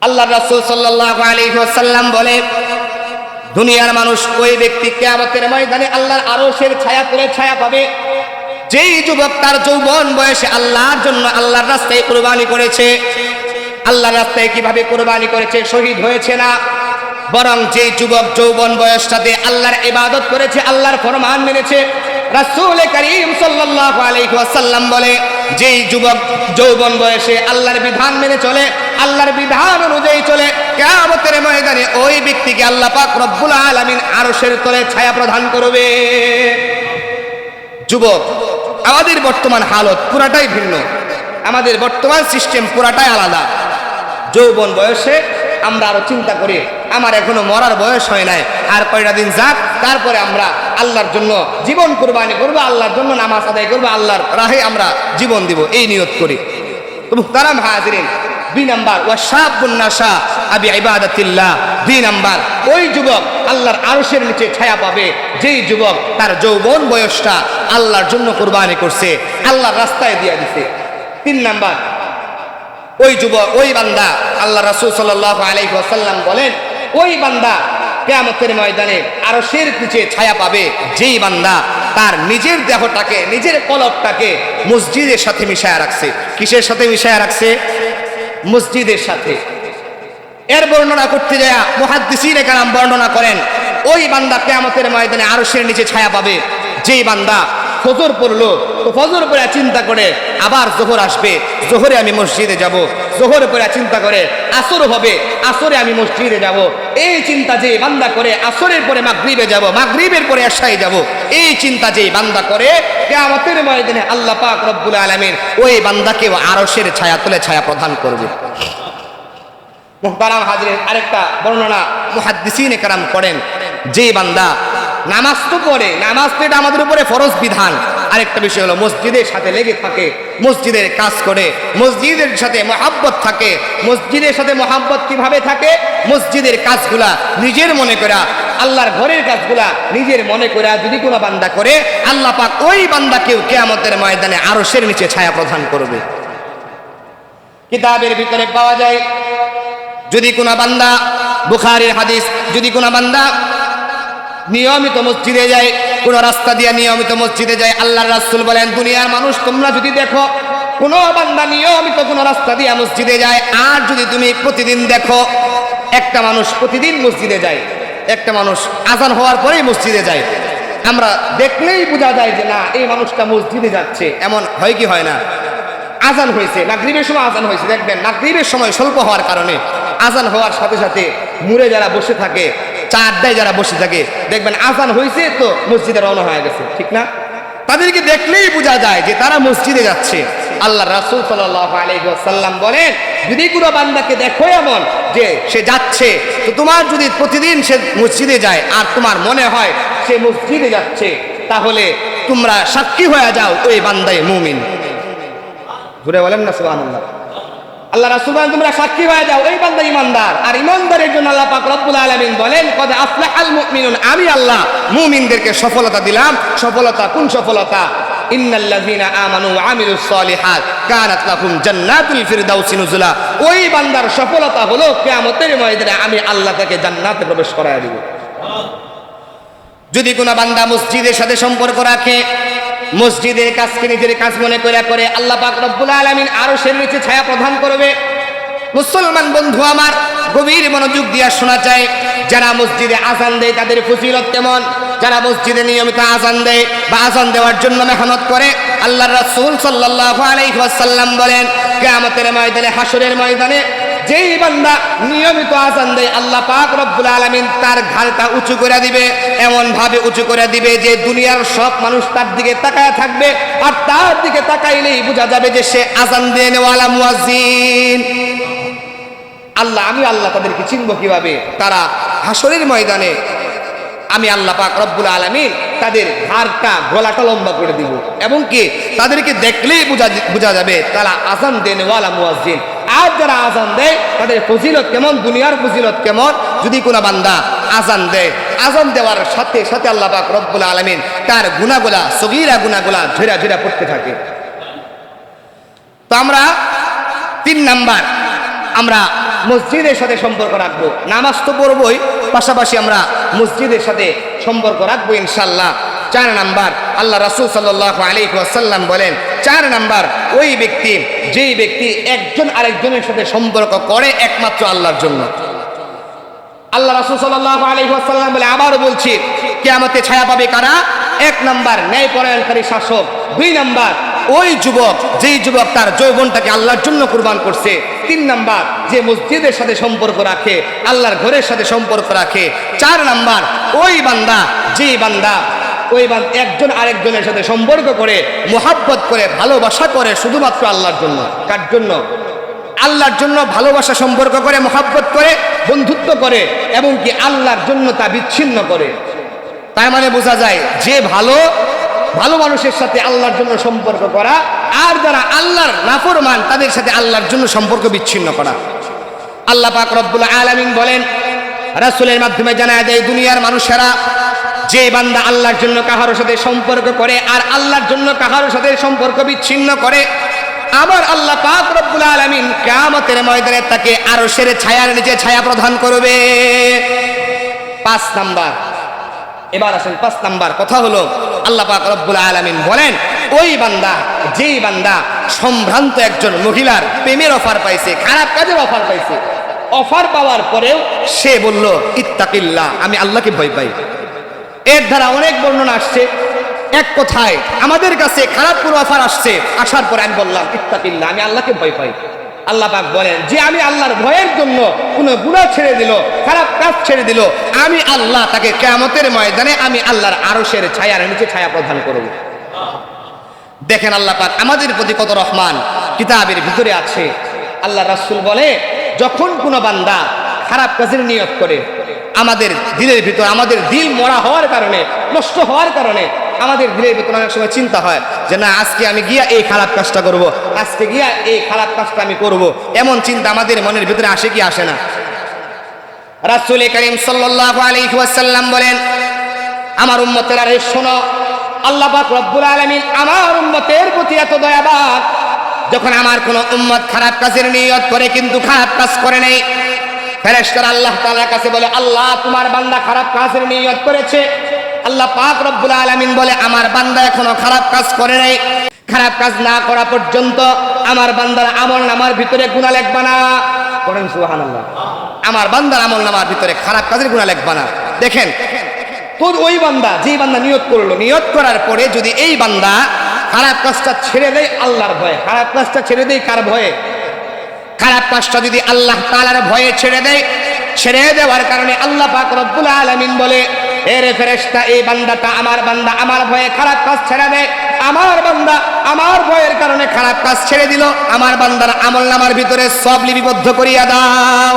আল্লাহর রাসূল সাল্লাল্লাহু আলাইহি ওয়াসাল্লাম বলে, দুনিয়ার মানুষ ওই ব্যক্তি কিয়ামতের ময়দানে আল্লাহর আরশের ছায়া তলে ছায়া পাবে, যেই যুবক তার যৌবন বয়সে আল্লাহর জন্য আল্লাহর রাস্তায় কুরবানি করেছে। আল্লাহর রাস্তায় কিভাবে কুরবানি করেছে? শহীদ হয়েছে না, বরং যে যুবক যৌবন বয়সটাতে আল্লাহর ইবাদত করেছে, আল্লাহর ফরমান মেনেছে। রাসূল করিম সাল্লাল্লাহু আলাইহি ওয়াসাল্লাম বলে, যেই যুবক যৌবন বয়সে আল্লাহর বিধান মেনে চলে, আল্লাহর বিধান অনুযায়ী চলে, কিয়ামতের ময়দানে ওই ব্যক্তিকে আল্লাহ পাক রব্বুল আলামিন আরশের তলে ছায়া প্রদান করবে। যুবক, আমাদের বর্তমান হালত পুরাটাই ভিন্ন, আমাদের বর্তমান সিস্টেম পুরাটাই আলাদা। যৌবন বয়সে আমরা আরো চিন্তা করি, আমার এখনো মরার বয়স হয় নাই, আর কয়টা দিন যাক, তারপরে আমরা আল্লাহর জন্য জীবন কুরবানি করবো, আল্লাহর জন্য নামাজ আদায় করবো, আল্লাহর রাহে আমরা জীবন দিব, এই নিয়ত করি। তো মুহতারাম হাজিরিন, 2 নাম্বার ওয়াশাবুন নাশা আবি ইবাদাতিল্লাহ। 2 নাম্বার, ওই যুবক আল্লাহর আরশের নিচে ছায়া পাবে যেই যুবক তার যৌবন বয়সটা আল্লাহর জন্য কুরবানি করছে, আল্লাহর রাস্তায় দিয়ে দিছে। 3 নাম্বার, ওই যুবক, ওই বান্দা, আল্লাহ রাসূল সাল্লাল্লাহু আলাইহি ওয়াসাল্লাম বলেন, ওই বান্দা কিয়ামতের ময়দানে আরশের নিচে ছায়া পাবে যেই বান্দা তার নিজের দেহটাকে, নিজের কলবটাকে মসজিদের সাথে মিশায়া রাখছে। কিসের সাথে মিশায়া রাখছে? মসজিদের সাথে। এর বর্ণনা করতে যায় মুহাদ্দিসিনে কেরাম বর্ণনা করেন, ওই বান্দা কিয়ামতের ময়দানে আরশের নিচে ছায়া পাবে যেই বান্দা ফজর পড়লো, তো ফজর পড়ে চিন্তা করে আবার জোহর আসবে, জোহরে আমি মসজিদে যাব, জোহর পড়ে চিন্তা করে আসর হবে, আসরে আমি মসজিদে যাব, এই চিন্তা যে বান্দা করে আসরের পরে মাগরিবে যাব, মাগরিবের পরে এশায় যাব, এই চিন্তা যে বান্দা করে, কিয়ামতের ময়দানে আল্লাহ পাক রব্বুল আলামিন ওই বান্দাকে আরশের ছায়া তলে ছায়া প্রদান করবে। মুহতারাম হাজিরিন, আরেকটা বর্ণনা মুহাদ্দিসিনে কেরাম করেন, যে বান্দা নামাজ তো পড়ে, নামাজ তো এটা আমাদের উপরে ফরজ বিধান, আরেকটা বিষয় হলো মসজিদের সাথে লেগে থাকে, মসজিদের কাজ করে, মসজিদের সাথে মহাব্বত থাকে। মসজিদের সাথে মহাব্বত কিভাবে থাকে? মসজিদের কাজগুলা নিজের মনে করা, আল্লাহর ঘরের কাজগুলা নিজের মনে করা যদি কোনো বান্দা করে, আল্লাহ পাক ওই বান্দাকেও কিয়ামতের ময়দানে আরশের নিচে ছায়া প্রদান করবে। কিতাবের ভিতরে পাওয়া যায়, যদি কোনো বান্দা, বুখারীর হাদিস, যদি কোনো বান্দা নিয়মিত মসজিদে যায়, কোন রাস্তা দিয়ে নিয়মিত মসজিদে যায়, আল্লাহর রাসূল বলেন, দুনিয়ার মানুষ তোমরা যদি দেখো কোন বান্দা নিয়মিত কোন রাস্তা দিয়ে মসজিদে যায়, আর যদি তুমি প্রতিদিন দেখো একটা মানুষ প্রতিদিন মসজিদে যায়, একটা মানুষ আজান হওয়ার পরেই মসজিদে যায়, আমরা দেখলেই বোঝা যায় যে না, এই মানুষটা মসজিদে যাচ্ছে। এমন হয় কি হয় না? আজান হয়েছে, মাগরিবের সময় আজান হয়েছে, দেখবেন মাগরিবের সময় স্বল্প হওয়ার কারণে আজান হওয়ার সাথে সাথে মুড়ে যারা বসে থাকে, চা আড্ডায় যারা বসে থাকে, দেখবেন আজান হয়েছে তো মসজিদে রওনা হয়ে গেছে, ঠিক না? তাদেরকে দেখলেই বোঝা যায় যে তারা মসজিদে যাচ্ছে। আল্লাহ রাসূল সাল্লাল্লাহু আলাইহি ওয়াসাল্লাম বলেন, যদি কোনো বান্দাকে দেখো এমন যে সে যাচ্ছে, তো তোমার যদি প্রতিদিন সে মসজিদে যায় আর তোমার মনে হয় সে মসজিদে যাচ্ছে, তাহলে তোমরা সাক্ষী হয়ে যাও ওই বান্দাই মুমিন। ঘুরে বলেন না সুবহানাল্লাহ। আল্লাহ রাসূল বলেন, তোমরা সাক্ষী হয়ে যাও এই বান্দা ঈমানদার। আর ঈমানদারের জন্য আল্লাহ পাক রব্বুল আলামিন বলেন, কদ আফলাহাল মুমিনুন, আমি আল্লাহ মুমিনদেরকে সফলতা দিলাম। সফলতা কোন সফলতা? ইন্নাল্লাযীনা আমানু ওয়া আমিলুস সলিহাত কানাত লাহুম জান্নাতুল ফিরদাউসি নুজুলা। ওই বান্দার সফলতা হলো কিয়ামতের ময়দানে আমি আল্লাহ তাকে জান্নাতে প্রবেশ করায় দিব। যদি কোনো বান্দা মসজিদের সাথে সম্পর্ক রাখে, মসজিদের কাজকে নিজের কাজ মনে করে আল্লাহ পাক রব্বুল আলামিন আরশের নিচে ছায়া প্রদান করবে। মুসলমান বন্ধু আমার, গভীর মনোযোগ দিয়ে শোনা চাই, যারা মসজিদে আযান দেয় তাদের ফজিলত কেমন, যারা মসজিদে নিয়মিত আযান দেয় বা আযান দেওয়ার জন্য মেহনত করে, আল্লাহর রাসূল সাল্লাল্লাহু আলাইহি ওয়াসাল্লাম বলেন, কিয়ামতের ময়দানে, হাসরের ময়দানে যেই বান্দা নিয়মিত আযান দেয়, আল্লাহ পাক রব্বুল আলামিন তার ঘাড়টা উঁচু করে দিবে, এমন ভাবে উঁচু করে দিবে যে দুনিয়ার সব মানুষ তার দিকে তাকায় থাকবে, আর তার দিকে তাকাইলেই বোঝা যাবে যে সে আযান দেনেওয়ালা মুয়াজ্জিন। আমি আল্লাহ তাদেরকে চিনব কিভাবে? তারা হাসরের ময়দানে আমি আল্লাহ পাক রব্বুল আলামিন তাদের ঘাড়টা, গলাটা লম্বা করে দিব, এবং কি তাদেরকে দেখলেই বোঝা যাবে তারা আযান দেনেওয়ালা মুয়াজ্জিন। আর যারা আযান দেয় তাদের ফজিলত কেমন, দুনিয়ার ফজিলত কেমন? যদি কোনো বান্দা আযান দেয়, আযান দেওয়ার সাথে সাথে আল্লাহ পাক রব্বুল আলামিন তার গুনাহগুলা, সগীরা গুনাহগুলা ঝেড়া ঝেড়া পড়তে থাকে। তো আমরা 3 নাম্বার আমরা মসজিদের সাথে সম্পর্ক রাখবো। নামাজ তো পড়বই, পাশাপাশি আমরা মসজিদের সাথে সম্পর্ক রাখবো ইনশাল্লাহ। 4 নাম্বার, আল্লাহ রাসূল সাল্লাল্লাহু আলাইহি ওয়াসাল্লাম বলেন 4 নাম্বার ওই ব্যক্তি যেই ব্যক্তি একজন আরেকজনের সাথে সম্পর্ক করে একমাত্র আল্লাহর জন্য। আল্লাহ রাসূল সাল্লাল্লাহু আলাইহি ওয়াসাল্লাম বলে, আবারও বলছি, কিয়ামতে ছায়া পাবে কারা? 1 নাম্বার ন্যায়পরায়ণকারী শাসক। 2 নাম্বার ওই যুবক যেই যুবক তার যৌবনটাকে আল্লাহর জন্য কুরবান করছে। 3 নাম্বার যে মসজিদের সাথে সম্পর্ক রাখে, আল্লাহর ঘরের সাথে সম্পর্ক রাখে। 4 নাম্বার ওই বান্দা যেই বান্দা একজন আরেকজনের সাথে সম্পর্ক করে, মোহাব্বত করে, ভালোবাসা করে শুধুমাত্র আল্লাহর জন্য। কার জন্য? আল্লাহর জন্য ভালোবাসা সম্পর্ক করে, মোহাব্বত করে, বন্ধুত্ব করে এবং কি আল্লাহর জন্য তা বিচ্ছিন্ন করে। তার মানে বোঝা যায় যে ভালো মানুষের সাথে আল্লাহর জন্য সম্পর্ক করা, আর যারা আল্লাহর নাফরমান তাদের সাথে আল্লাহর জন্য সম্পর্ক বিচ্ছিন্ন করা। আল্লাহ পাক রব্বুল আলামিন বলেন, রাসূলের মাধ্যমে জানায় দেয় দুনিয়ার মানুষেরা, যে বান্দা আল্লাহর জন্য কাহারো সাথে সম্পর্ক করে আর আল্লাহর জন্য কাহারো সাথে সম্পর্ক বিচ্ছিন্ন করে, আমার আল্লাহ পাক রব্বুল আলামিন কিয়ামতের ময়দানে তাকে আরশের ছায়ার নিচে ছায়া প্রদান করবে। 5 নাম্বার, এবার আসেন 5 নাম্বার কথা হলো, আল্লাহ পাক রব্বুল আলামিন বলেন ওই বান্দা যেই বান্দা সম্ভ্রান্ত একজন মহিলার প্রেমের অফার পাইছে, খারাপ কাজের অফার পাইছে, অফার পাওয়ার পরেও সে বলল ইত্তাকিল্লাহ, আমি আল্লাহকে ভয় পাই। এর দ্বারা অনেক বর্ণনা আসছে। এক কথায় আমাদের কাছে খারাপ কোনো অফার আসছে, আসার পরে আমি বললাম ইত্তাকিল্লাহ, আমি আল্লাহকে ভয় পাই। আল্লাহ পাক বলেন যে আমি আল্লাহর ভয়ের জন্য কোনো গুনাহ ছেড়ে দিল, খারাপ কাজ ছেড়ে দিল, আমি আল্লাহ তাকে কিয়ামতের ময়দানে আমি আল্লাহর আরশের ছায়ার নিচে ছায়া প্রদান করব। দেখেন আল্লাহ পাক আমাদের প্রতি কত রহমান। কিতাবের ভিতরে আছে, আল্লাহ রাসূল বলে যখন কোনো বান্দা খারাপ কাজের নিয়ত করে, আমাদের দিলের ভিতর, আমাদের দিল মরা হওয়ার কারণে, নষ্ট হওয়ার কারণে আমাদের দিলের ভিতরে অনেক সময় চিন্তা হয় যে না, আজকে আমি গিয়া এই খারাপ কাজটা করব, আজকে গিয়া এই খারাপ কাজটা আমি করব, এমন চিন্তা আমাদের মনের ভিতরে আসে কি আসে না? রাসূল করিম সাল্লাল্লাহু আলাইহি ওয়াসাল্লাম বলেন, আমার উম্মতেরা রে শোনো, আল্লাহ পাক রব্বুল আলামিন আমার উম্মতের প্রতি এত দয়াবান, যখন আমার কোনো উম্মত খারাপ কাজের নিয়ত করে কিন্তু খারাপ কাজ করে নাই, ফেরেশতারা আল্লাহ তাআলার কাছে বলে, আল্লাহ তোমার বান্দা খারাপ কাজের নিয়ত করেছে। আল্লাহ পাক রব্বুল আলামিন বলে, আমার বান্দা এখনো খারাপ কাজ করে নাই, খারাপ কাজ না করা পর্যন্ত আমার বান্দার আমলনামার ভিতরে গুনাহ লিখবা না। পড়েন সুবহানাল্লাহ। আমার বান্দার আমলনামার ভিতরে খারাপ কাজের গুনাহ লিখবা না। দেখেন তোর ওই বান্দা যেই বান্দা নিয়ত করলো, নিয়ত করার পরে যদি এই বান্দা খারাপ কাজটা ছেড়ে দেয় আল্লাহর ভয়ে, খারাপ কাজটা ছেড়ে দেয় কার ভয়ে? খারাপ কাজটা যদি আল্লাহ তাআলার ভয়ে ছেড়ে দেয়, ছেড়ে দেওয়ার কারণে আল্লাহ পাক রব্বুল আলামিন বলে, এরে ফেরেশতা, এই বান্দাটা আমার বান্দা আমার ভয়ে খারাপ কাজ ছেড়ে দেয়, আমার বান্দা আমার ভয়ের কারণে খারাপ কাজ ছেড়ে দিল, আমার বান্দার আমলনামার ভিতরে সব লিপিবদ্ধ করিয়া দাও।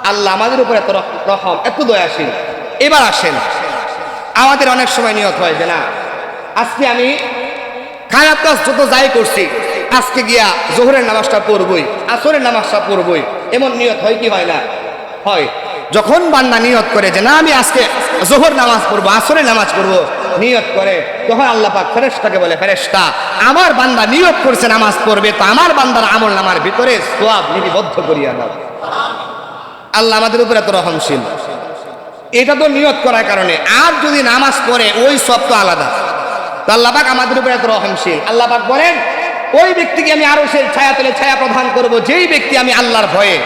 আল্লাহ আমাদের উপরে এত রহম, এত দয়াশীল। এবার আসেন, আমাদের অনেক সময় নিয়ত হয় যে না, আজকে আমি খারাপ কাজ যত যাই করছি, আজকে গিয়া জোহরের নামাজটা পড়বই, আসরের নামাজটা পড়বই, এমন নিয়ত হয় কি হয় না? হয়। যখন বান্দা নিয়ত করে যে না আমি আজকে জোহর নামাজ পড়বো, আসরের নামাজ পড়বো, নিয়ত করে, তখন আল্লাহ পাক ফেরেশতাকে বলে, ফেরেশতা আমার বান্দা নিয়ত করছে নামাজ পড়বে, তো আমার বান্দার আমলনামার ভিতরে সওয়াব লিপিবদ্ধ করিয়া দাও। আল্লাহ আমাদের উপরে এত রহমশীল। এটা তো নিয়ত করার কারণে, আর যদি নামাজ পড়ে ওই সব তো আলাদা। তো আল্লাহ পাক আমাদের উপরে এত রহমশীল। আল্লাহ পাক বলেন ওই ব্যক্তিকে আমি আরশের ছায়া তলে ছায়া প্রদান করব, যেই ব্যক্তি আমি আল্লাহর ভয়ে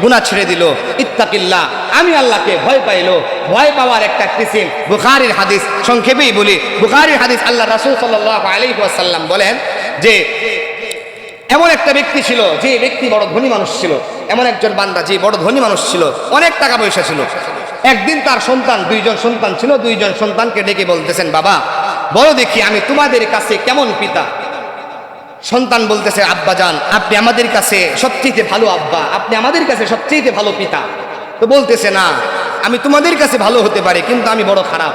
গুনাহ ছেড়ে দিল, ইত্তাকিল্লাহ, আমি আল্লাহকে ভয় পাইলো। ভয় পাওয়ার একটা কিসিম, বুখারীর হাদিস, সংক্ষেপেই বলি, বুখারীর হাদিস, আল্লাহ রাসূল সাল্লাল্লাহু আলাইহি ওয়াসাল্লাম বলেন যে এমন একটা ব্যক্তি ছিল, যে ব্যক্তি বড় ধনী মানুষ ছিল, এমন একজন বান্দা যে বড় ধনী মানুষ ছিল, অনেক টাকা পয়সা ছিল। একদিন তার সন্তান, 2 জন সন্তান ছিল, 2 জন সন্তানকে ডেকে বলতেছেন, বাবা বলো দেখি আমি তোমাদের কাছে কেমন পিতা? সন্তান বলতেছে, আব্বাজান আপনি আমাদের কাছে সবচেয়ে ভালো আব্বা, আপনি আমাদের কাছে সবচেয়ে ভালো পিতা। তো বলতেছে, না আমি তোমাদের কাছে ভালো হতে পারি, কিন্তু আমি বড় খারাপ,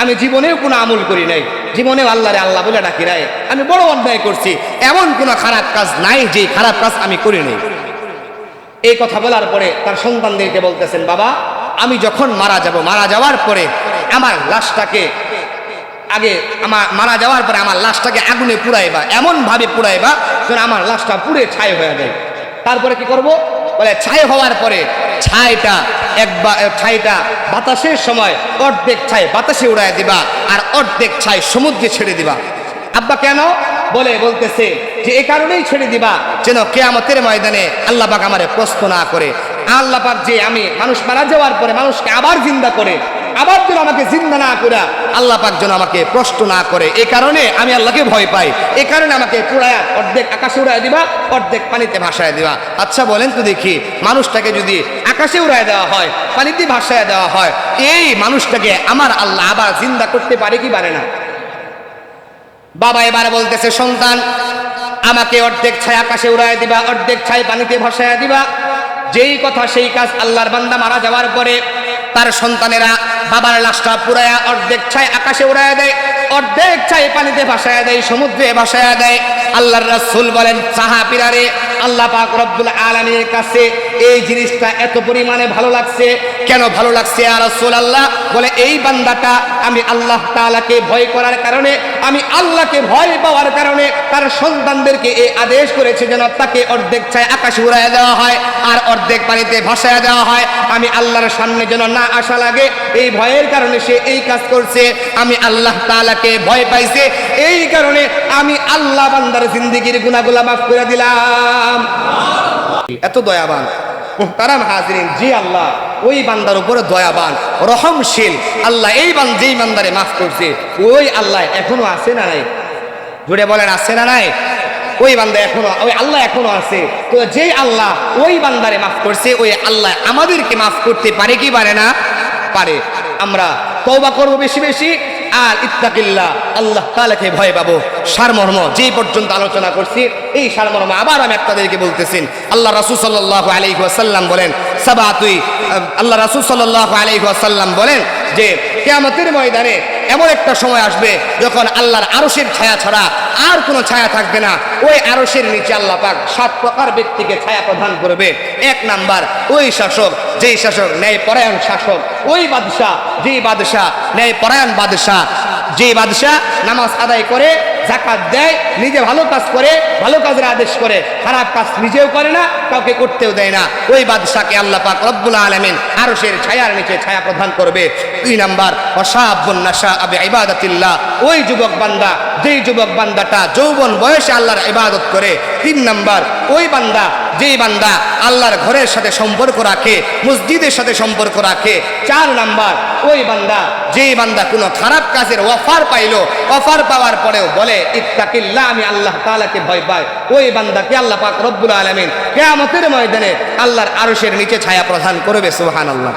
আমি জীবনেও কোনো আমল করি নাই, জীবনেও আল্লাহরে আল্লাহ বলে ডাকি নাই, আমি বড় অন্যায় করছি, এমন কোনো খারাপ কাজ নাই যে খারাপ কাজ আমি করি নাই। এই কথা বলার পরে তার সন্তানদেরকে বলতেছেন, বাবা আমি যখন মারা যাব, মারা যাওয়ার পরে আমার লাশটাকে আগে আমার মারা যাওয়ার পরে আমার লাশটাকে আগুনে পুড়াইবা, এমন ভাবে পুড়াইবা যেন আমার লাশটা পুড়ে ছাই হয়ে যায়। তারপরে কি করব? বলে ছাই হওয়ার পরে ছাইটা বাতাসের সময় অর্ধেক ছাই বাতাসে উড়ায় দিবা আর অর্ধেক ছাই সমুদ্রে ছেড়ে দিবা। আব্বা কেন? বলতেছে যে এই কারণেই ছেড়ে দিবা যেন কিয়ামতের ময়দানে আল্লাহ পাক আমারে প্রশ্ন না করে। আল্লাহ পাক যে আমি মানুষ মারা যাওয়ার পরে মানুষকে আবার জিন্দা করে, আবার যেন আমাকে জিন্দা না করে আল্লাহ পাক যেন আমাকে প্রশ্ন না করে, এই কারণে আমি আল্লাহকে ভয় পাই। এই কারণে আমাকে পুরায়া অর্ধেক আকাশে উড়ায় দিবা, অর্ধেক পানিতে ভাসায় দিবা। আচ্ছা বলেন তো দেখি, মানুষটাকে যদি আকাশে উড়ায় দেওয়া হয়, পানিতে ভাসায় দেওয়া হয়, এই মানুষটাকে আমার আল্লাহ আবার জিন্দা করতে পারে কি পারে না? বাবা এবারে বলতেছে, সন্তান আমাকে অর্ধেক ছাই আকাশে উড়ায় দিবা, অর্ধেক ছাই পানিতে ভাসায় দিবা। যেই কথা সেই কাজ। আল্লাহর বান্দা মারা যাওয়ার পরে তার সন্তানেরা বাবার লাশটা পুরায়া অর্ধেক ছাই আকাশে উড়ায় দেয়, অর্ধেক ছাই পানিতে ভাসায় দেয়, সমুদ্রে ভাসায় দেয়। আল্লাহর রাসূল বলেন, সাহাবীরা রে, আল্লাহ পাক রব্বুল আলামিনের কাছে এই জিনিসটা এত পরিমাণে ভালো লাগছে। কেন ভালো লাগছে ইয়া রাসূলুল্লাহ? বলে এই বান্দাটা আমি আল্লাহ তাআলাকে ভয় করার কারণে, আমি আল্লাহকে ভয় পাওয়ার কারণে তার সন্তানদেরকে এই আদেশ করেছে যেন তাকে অর্ধেক ছাই আকাশে উড়ায় দেওয়া হয় আর অর্ধেক পানিতে ভাসায় দেওয়া হয়। আমি আল্লাহর সামনে যেন না আসা লাগে, এই ভয়ের কারণে সে এই কাজ করছে। আমি আল্লাহ তাআলাকে ভয় পাইছে, এই কারণে আমি আল্লাহ বান্দার জিন্দেগির গুনাহগুলো মাফ করে দিলাম। এত দয়াবান মুহতারাম হাজিরিন, জি আল্লাহ ওই বান্দার উপরে দয়াবান রহমশীল আল্লাহ। এই যেই বান্দারে মাফ করছে ওই আল্লাহ এখনো আছে না নাই? জুড়ে বলেন, আছে না নাই? ওই বান্দা এখনো, ওই আল্লাহ এখনো আছে। তো যেই আল্লাহ ওই বান্দারে মাফ করছে, ওই আল্লাহ আমাদেরকে মাফ করতে পারে কি পারে না? পারে। আমরা তওবা করব বেশি বেশি, আর ইত্তাকিল্লাহ, আল্লাহ তাআলাকে ভয় পাবো। সারমর্ম যেই পর্যন্ত আলোচনা করছি, এই সারমর্ম আবার আমি আপনাদেরকে বলতেছি। আল্লাহ রাসূল সাল্লাল্লাহু আলাইহি ওয়াসাল্লাম বলেন, আল্লাহ রাসূল সাল্লাল্লাহু আলাইহি ওয়াসাল্লাম বলেন যে কিয়ামতের ময়দানে এমন একটা সময় আসবে যখন আল্লাহর আরশের ছায়া ছাড়া আর কোনো ছায়া থাকবে না। ওই আরশের নিচে আল্লাহ পাক 7 প্রকার ব্যক্তিকে ছায়া প্রদান করবে। 1 নাম্বার ওই শাসক, যেই শাসক ন্যায়পরায়ণ শাসক, ওই বাদশাহ, যেই বাদশাহ ন্যায়পরায়ণ বাদশাহ, যেই বাদশাহ নামাজ আদায় করে, যাকাত দেয়, নিজে ভালো কাজ করে, ভালো কাজের আদেশ করে, খারাপ কাজ নিজেও করে না, কাউকে করতেও দেয় না। ওই বাদশাকে আল্লাহ পাক রব্বুল আলামিন আরশের ছায়ার নিচে ছায়া প্রদান করবে। 2 নাম্বার ওয়াশাবুন নাশা বিইবাদাতিল্লাহ, ওই যুবক বান্দা, যেই যুবক বান্দাটা যৌবন বয়সে আল্লাহর ইবাদত করে। 3 নাম্বার ওই বান্দা, যেই বান্দা আল্লাহর ঘরের সাথে সম্পর্ক রাখে, মসজিদের সাথে সম্পর্ক রাখে। 4 নাম্বার ওই বান্দা, যেই বান্দা কোনো খারাপ কাজের অফার পাইলো, অফার পাওয়ার পরেও বলে ইত্তাকিল্লাহ, আমি আল্লাহ তাআলাকে ভয় পাই। ওই বান্দাকে আল্লাহ পাক রব্বুল আলামিন কিয়ামতের ময়দানে আল্লাহর আরশের নিচে ছায়া প্রদান করবে। সুবহানাল্লাহ।